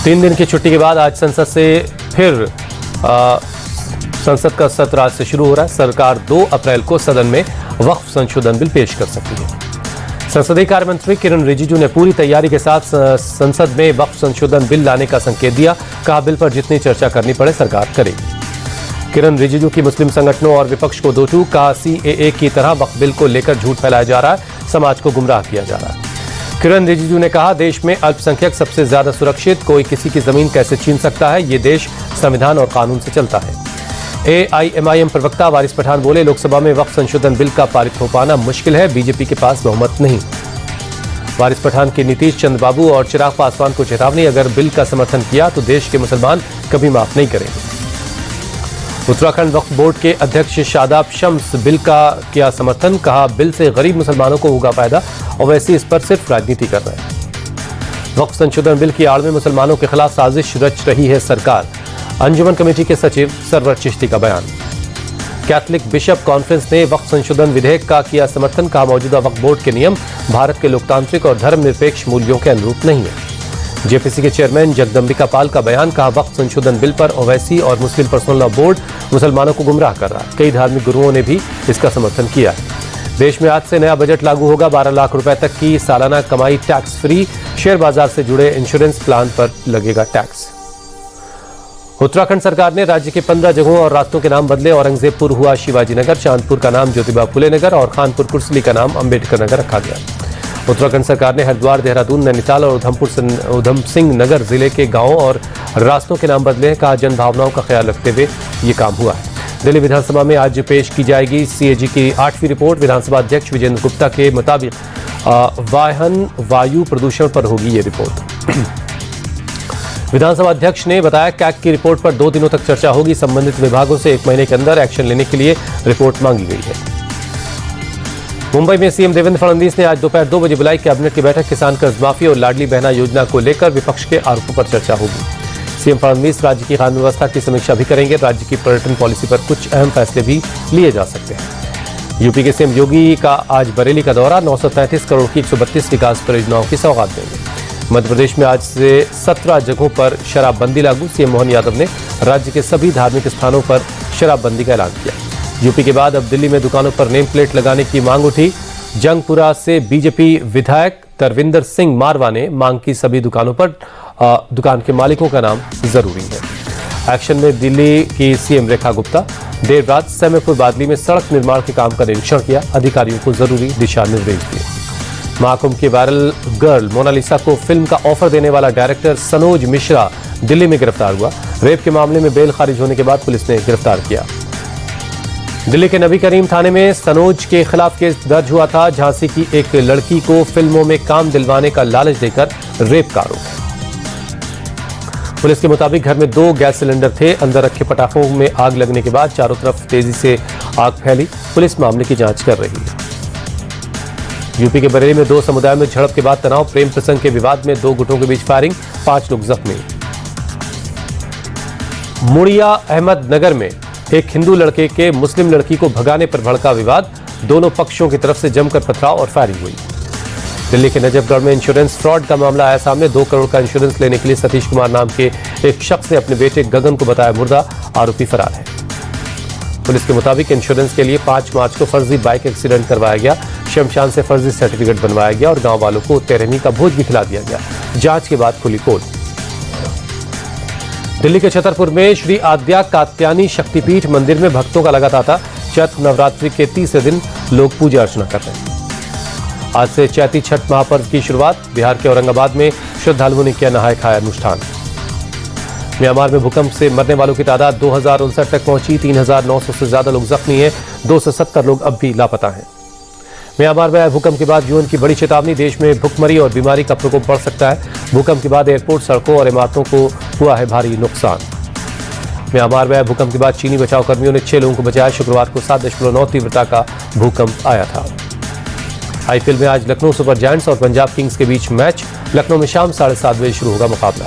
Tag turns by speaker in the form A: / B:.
A: 3 दिन की छुट्टी के बाद आज संसद से फिर संसद का सत्र आज से शुरू हो रहा है। सरकार 2 अप्रैल को सदन में वक्फ संशोधन बिल पेश कर सकती है। संसदीय कार्य मंत्री किरण रिजिजू ने पूरी तैयारी के साथ संसद में वक्फ संशोधन बिल लाने का संकेत दिया। कहा, बिल पर जितनी चर्चा करनी पड़े सरकार करेगी। किरण रिजिजू की मुस्लिम संगठनों और विपक्ष को दो टूक। कहा, CAA की तरह वक्फ बिल को लेकर झूठ फैलाया जा रहा है, समाज को गुमराह किया जा रहा है। किरण रिजिजू ने कहा, देश में अल्पसंख्यक सबसे ज्यादा सुरक्षित, कोई किसी की जमीन कैसे छीन सकता है, ये देश संविधान और कानून से चलता है। AIMIM प्रवक्ता वारिस पठान बोले, लोकसभा में वक्फ संशोधन बिल का पारित हो पाना मुश्किल है, बीजेपी के पास बहुमत नहीं। वारिस पठान की नीतीश चंद्र बाबू और चिराग पासवान को चेतावनी, अगर बिल का समर्थन किया तो देश के मुसलमान कभी माफ नहीं करेंगे। उत्तराखंड वक्फ बोर्ड के अध्यक्ष शादाब शम्स बिल का किया समर्थन। कहा, बिल से गरीब मुसलमानों को होगा फायदा, ओवैसी इस पर सिर्फ राजनीति कर रहे हैं। वक्फ संशोधन बिल की आड़ में मुसलमानों के खिलाफ साजिश रच रही है सरकार। अंजुमन कमेटी के सचिव सरवर चिश्ती का बयान। कैथलिक बिशप कॉन्फ्रेंस ने वक्फ संशोधन विधेयक का किया समर्थन। कहा, मौजूदा वक्फ बोर्ड के नियम भारत के लोकतांत्रिक और धर्मनिरपेक्ष मूल्यों के अनुरूप नहीं है। JPC के चेयरमैन जगदम्बिका पाल का बयान। कहा, वक्फ संशोधन बिल पर ओवैसी और मुस्लिम पर्सनल लॉ बोर्ड मुसलमानों को गुमराह कर रहा है। कई धार्मिक गुरुओं ने भी इसका समर्थन किया है। देश में आज से नया बजट लागू होगा। 12 लाख रुपए तक की सालाना कमाई टैक्स फ्री। शेयर बाजार से जुड़े इंश्योरेंस प्लान पर लगेगा टैक्स। उत्तराखंड सरकार ने राज्य के 15 जगहों और रास्तों के नाम बदले। औरंगजेबपुर हुआ शिवाजी नगर, चांदपुर का नाम ज्योतिबा फुले नगर और खानपुर कुर्सली का नाम अंबेडकर नगर रखा गया। उत्तराखंड सरकार ने हरिद्वार, देहरादून, नैनीताल और उधम सिंह नगर जिले के गांवों और रास्तों के नाम बदले। कहा, जन भावनाओं का ख्याल रखते हुए ये काम हुआ है। दिल्ली विधानसभा में आज पेश की जाएगी CAG की 8वीं रिपोर्ट। विधानसभा अध्यक्ष विजेंद्र गुप्ता के मुताबिक वाहन वायु प्रदूषण पर होगी ये रिपोर्ट। विधानसभा अध्यक्ष ने बताया, कैग की रिपोर्ट पर 2 दिनों तक चर्चा होगी। संबंधित विभागों से 1 महीने के अंदर एक्शन लेने के लिए रिपोर्ट मांगी गई है। मुंबई में सीएम देवेंद्र फडणवीस ने आज दोपहर 2 बजे बुलाई कैबिनेट की बैठक। किसान कर्ज माफी और लाडली बहना योजना को लेकर विपक्ष के आरोपों पर चर्चा होगी। सीएम फडणवीस राज्य की कानून व्यवस्था की समीक्षा भी करेंगे। राज्य की पर्यटन पॉलिसी पर कुछ अहम फैसले भी लिए जा सकते हैं। यूपी के सीएम योगी का आज बरेली का दौरा। 933 करोड़ की 132 विकास परियोजनाओं की सौगात देंगे। मध्य प्रदेश में आज से 17 जगहों पर शराबबंदी लागू। सीएम मोहन यादव ने राज्य के सभी धार्मिक स्थानों पर शराबबंदी का ऐलान किया। यूपी के बाद अब दिल्ली में दुकानों पर नेम प्लेट लगाने की मांग उठी। जंगपुरा से बीजेपी विधायक तरविंदर सिंह मारवा ने मांग की, सभी दुकानों पर दुकान के मालिकों का नाम जरूरी है। एक्शन में दिल्ली की सीएम रेखा गुप्ता देर रात सैमपुर बादली में सड़क निर्माण के काम का निरीक्षण किया। अधिकारियों को जरूरी दिशा निर्देश दिए। महाकुंभ की वायरल गर्ल मोनालिसा को फिल्म का ऑफर देने वाला डायरेक्टर सनोज मिश्रा दिल्ली में गिरफ्तार हुआ। रेप के मामले में बेल खारिज होने के बाद पुलिस ने गिरफ्तार किया। दिल्ली के नबी करीम थाने में सनोज के खिलाफ केस दर्ज हुआ था। झांसी की एक लड़की को फिल्मों में काम दिलवाने का लालच देकर रेप का आरोप है। पुलिस के मुताबिक घर में 2 गैस सिलेंडर थे। अंदर रखे पटाखों में आग लगने के बाद चारों तरफ तेजी से आग फैली। पुलिस मामले की जांच कर रही है। यूपी के बरेली में 2 समुदायों में झड़प के बाद तनाव। प्रेम प्रसंग के विवाद में 2 गुटों के बीच फायरिंग, 5 लोग जख्मी। मुड़िया अहमदनगर में एक हिंदू लड़के के मुस्लिम लड़की को भगाने पर भड़का विवाद। दोनों पक्षों की तरफ से जमकर पथराव और फायरिंग हुई। दिल्ली के नजफगढ़ में इंश्योरेंस फ्रॉड का मामला आया सामने। 2 करोड़ का इंश्योरेंस लेने के लिए सतीश कुमार नाम के एक शख्स ने अपने बेटे गगन को बताया मुर्दा। आरोपी फरार है। पुलिस के मुताबिक इंश्योरेंस के लिए 5 मार्च को फर्जी बाइक एक्सीडेंट करवाया गया। शमशान से फर्जी सर्टिफिकेट बनवाया गया और गांव वालों को तेरहवीं का भोज भी खिला दिया गया। जांच के बाद खुली पोल। दिल्ली के छतरपुर में श्री आद्या कात्यायनी शक्तिपीठ मंदिर में भक्तों का लगा तांता। चैत्र नवरात्रि के 30वें दिन लोग पूजा अर्चना कर रहे हैं। आज से चैती छठ महापर्व की शुरुआत। बिहार के औरंगाबाद में श्रद्धालुओं ने किया नहाय खाया अनुष्ठान। म्यांमार में भूकंप से मरने वालों की तादाद 2059 तक पहुंची। 3900 से ज्यादा लोग जख्मी हैं। 270 लोग अब भी लापता हैं। म्यांमार में आए भूकंप के बाद यूएन की बड़ी चेतावनी। देश में भुखमरी और बीमारी का प्रकोप बढ़ सकता है। भूकंप के बाद एयरपोर्ट, सड़कों और इमारतों को हुआ है भारी नुकसान। म्यांमार में आए भूकंप के बाद चीनी बचाव कर्मियों ने 6 लोगों को बचाया। शुक्रवार को 7.9 तीव्रता का भूकंप आया था। IPL में आज लखनऊ सुपर जायंट्स और पंजाब किंग्स के बीच मैच। लखनऊ में शाम 7:30 बजे शुरू होगा मुकाबला।